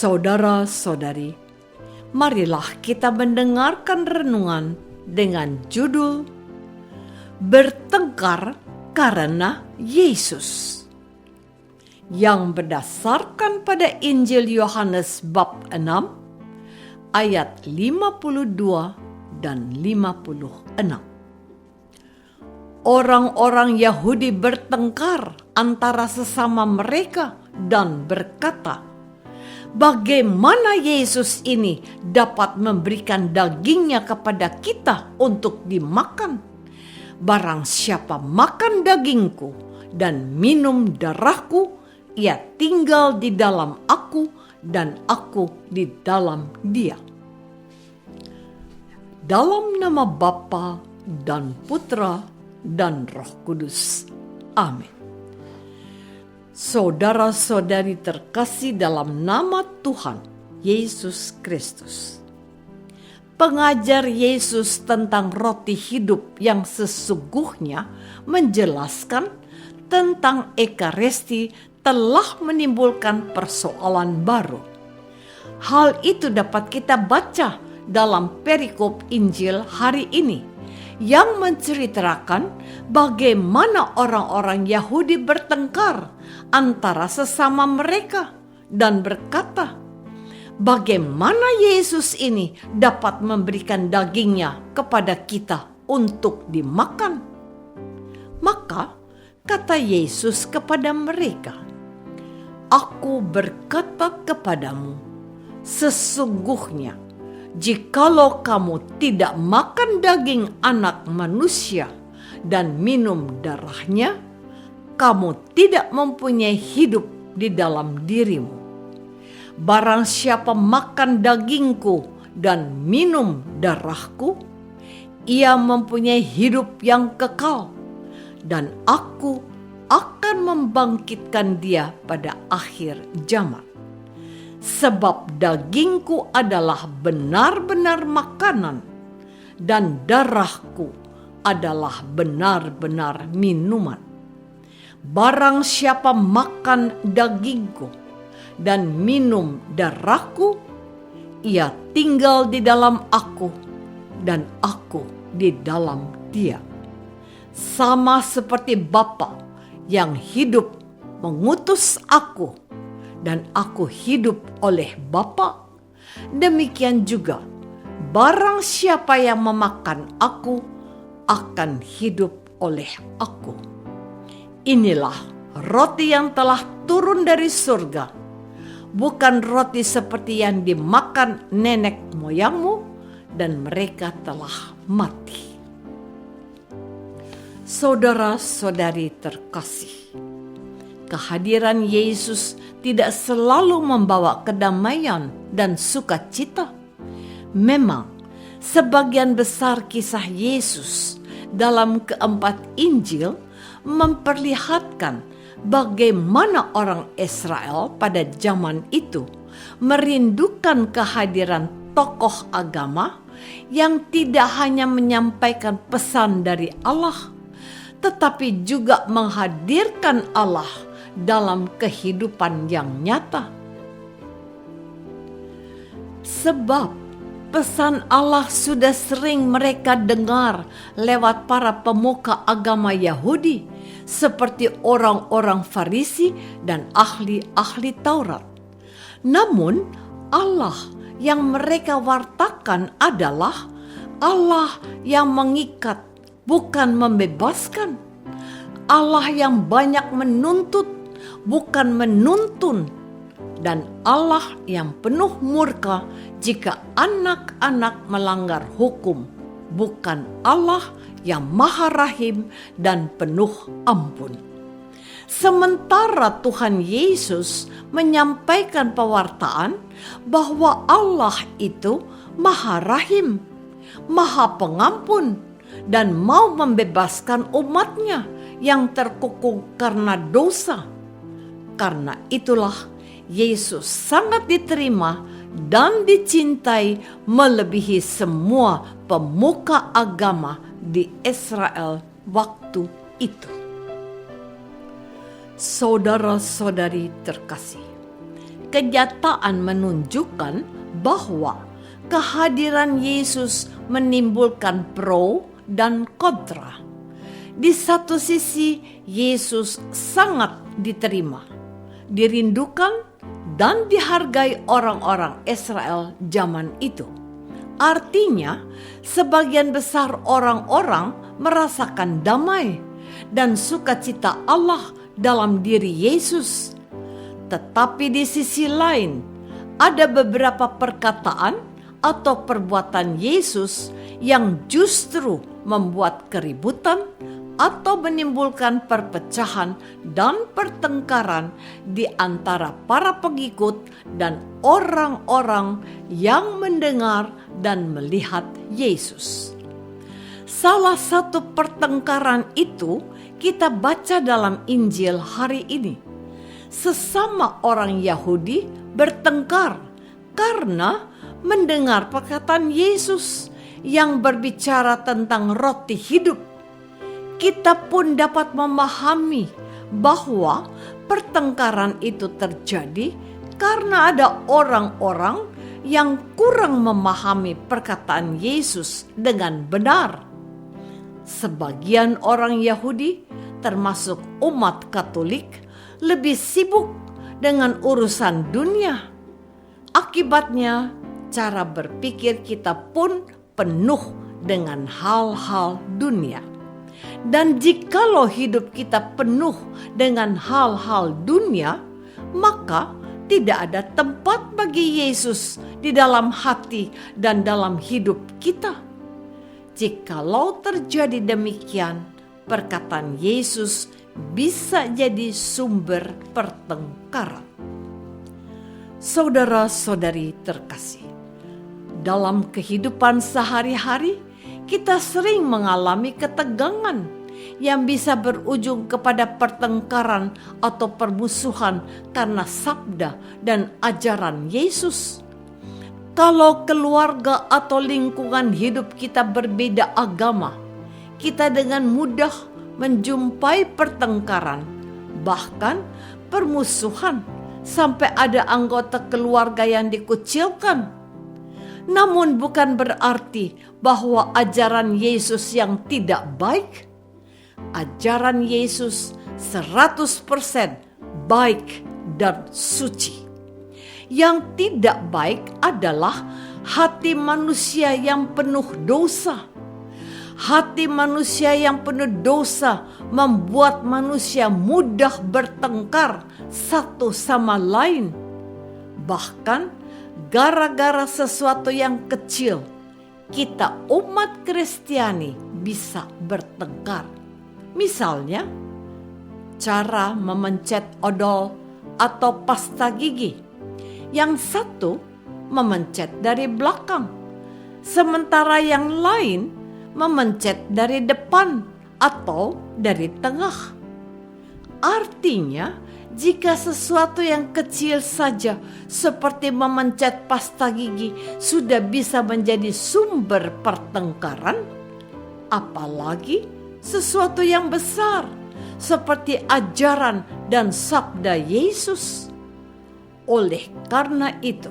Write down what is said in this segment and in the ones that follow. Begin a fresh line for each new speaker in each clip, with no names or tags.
Saudara-saudari, marilah kita mendengarkan renungan dengan judul Bertengkar karena Yesus, yang berdasarkan pada Injil Yohanes bab 6 ayat 52 dan 56. Orang-orang Yahudi bertengkar antara sesama mereka dan berkata, bagaimana Yesus ini dapat memberikan dagingnya kepada kita untuk dimakan? Barang siapa makan dagingku dan minum darahku, ia tinggal di dalam aku dan aku di dalam dia. Dalam nama Bapa dan Putra dan Roh Kudus. Amin. Saudara-saudari terkasih dalam nama Tuhan Yesus Kristus, pengajar Yesus tentang roti hidup yang sesungguhnya menjelaskan tentang Ekaristi telah menimbulkan persoalan baru. Hal itu dapat kita baca dalam perikop Injil hari ini yang menceritakan bagaimana orang-orang Yahudi bertengkar antara sesama mereka dan berkata, bagaimana Yesus ini dapat memberikan dagingnya kepada kita untuk dimakan? Maka kata Yesus kepada mereka, aku berkata kepadamu, sesungguhnya jikalau kamu tidak makan daging anak manusia dan minum darahnya, kamu tidak mempunyai hidup di dalam dirimu. Barang siapa makan dagingku dan minum darahku, ia mempunyai hidup yang kekal, dan aku akan membangkitkan dia pada akhir zaman. Sebab dagingku adalah benar-benar makanan, dan darahku adalah benar-benar minuman. Barang siapa makan dagingku dan minum darahku, ia tinggal di dalam aku, dan aku di dalam dia. Sama seperti Bapa yang hidup mengutus aku, dan aku hidup oleh Bapa, demikian juga barang siapa yang memakan aku akan hidup oleh aku. Inilah roti yang telah turun dari surga, bukan roti seperti yang dimakan nenek moyangmu dan mereka telah mati. Saudara-saudari terkasih, kehadiran Yesus tidak selalu membawa kedamaian dan sukacita. Memang, sebagian besar kisah Yesus dalam keempat Injil memperlihatkan bagaimana orang Israel pada zaman itu merindukan kehadiran tokoh agama yang tidak hanya menyampaikan pesan dari Allah, tetapi juga menghadirkan Allah dalam kehidupan yang nyata. Sebab pesan Allah sudah sering mereka dengar lewat para pemuka agama Yahudi seperti orang-orang Farisi dan ahli-ahli Taurat. Namun Allah yang mereka wartakan adalah Allah yang mengikat, bukan membebaskan. Allah yang banyak menuntut, bukan menuntun, dan Allah yang penuh murka jika anak-anak melanggar hukum, bukan Allah yang maha rahim dan penuh ampun. Sementara Tuhan Yesus menyampaikan pewartaan bahwa Allah itu maha rahim, maha pengampun, dan mau membebaskan umatnya yang terkukung karena dosa. Karena itulah Yesus sangat diterima dan dicintai melebihi semua pemuka agama di Israel waktu itu. Saudara-saudari terkasih, kenyataan menunjukkan bahwa kehadiran Yesus menimbulkan pro dan kontra. Di satu sisi, Yesus sangat diterima, dirindukan, dan dihargai orang-orang Israel zaman itu. Artinya, sebagian besar orang-orang merasakan damai dan sukacita Allah dalam diri Yesus. Tetapi di sisi lain, ada beberapa perkataan atau perbuatan Yesus yang justru membuat keributan atau menimbulkan perpecahan dan pertengkaran di antara para pengikut dan orang-orang yang mendengar dan melihat Yesus. Salah satu pertengkaran itu kita baca dalam Injil hari ini. Sesama orang Yahudi bertengkar karena mendengar perkataan Yesus yang berbicara tentang roti hidup. Kita pun dapat memahami bahwa pertengkaran itu terjadi karena ada orang-orang yang kurang memahami perkataan Yesus dengan benar. Sebagian orang Yahudi, termasuk umat Katolik, lebih sibuk dengan urusan dunia. Akibatnya, cara berpikir kita pun penuh dengan hal-hal dunia. Dan jikalau hidup kita penuh dengan hal-hal dunia, maka tidak ada tempat bagi Yesus di dalam hati dan dalam hidup kita. Jikalau terjadi demikian, perkataan Yesus bisa jadi sumber pertengkaran. Saudara-saudari terkasih, dalam kehidupan sehari-hari, kita sering mengalami ketegangan yang bisa berujung kepada pertengkaran atau permusuhan karena sabda dan ajaran Yesus. Kalau keluarga atau lingkungan hidup kita berbeda agama, kita dengan mudah menjumpai pertengkaran, bahkan permusuhan, sampai ada anggota keluarga yang dikucilkan. Namun bukan berarti bahwa ajaran Yesus yang tidak baik. Ajaran Yesus 100% baik dan suci. Yang tidak baik adalah hati manusia yang penuh dosa. Hati manusia yang penuh dosa membuat manusia mudah bertengkar satu sama lain. Bahkan gara-gara sesuatu yang kecil, kita umat Kristiani bisa bertengkar. Misalnya, cara memencet odol atau pasta gigi. Yang satu memencet dari belakang, sementara yang lain memencet dari depan atau dari tengah. Artinya, jika sesuatu yang kecil saja seperti memencet pasta gigi sudah bisa menjadi sumber pertengkaran, apalagi sesuatu yang besar seperti ajaran dan sabda Yesus. Oleh karena itu,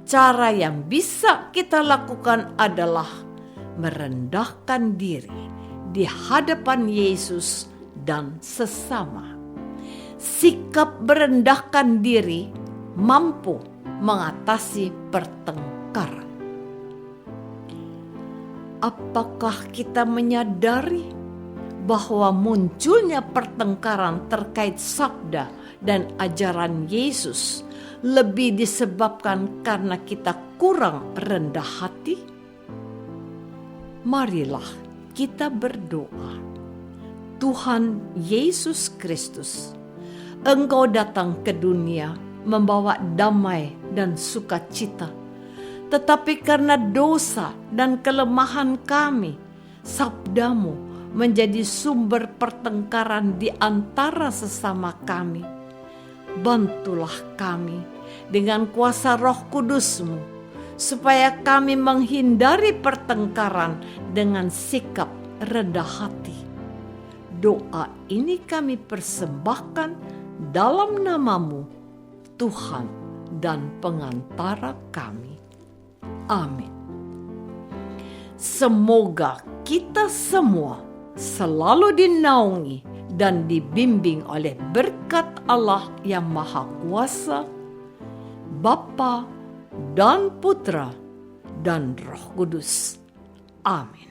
cara yang bisa kita lakukan adalah merendahkan diri di hadapan Yesus dan sesama. Sikap merendahkan diri mampu mengatasi pertengkaran. Apakah kita menyadari bahwa munculnya pertengkaran terkait sabda dan ajaran Yesus lebih disebabkan karena kita kurang rendah hati? Marilah kita berdoa. Tuhan Yesus Kristus, Engkau datang ke dunia membawa damai dan sukacita. Tetapi karena dosa dan kelemahan kami, sabdamu menjadi sumber pertengkaran di antara sesama kami. Bantulah kami dengan kuasa Roh Kudus-Mu, supaya kami menghindari pertengkaran dengan sikap rendah hati. Doa ini kami persembahkan dalam nama-Mu, Tuhan dan pengantara kami. Amin. Semoga kita semua selalu dinaungi dan dibimbing oleh berkat Allah yang Maha Kuasa, Bapa dan Putra dan Roh Kudus. Amin.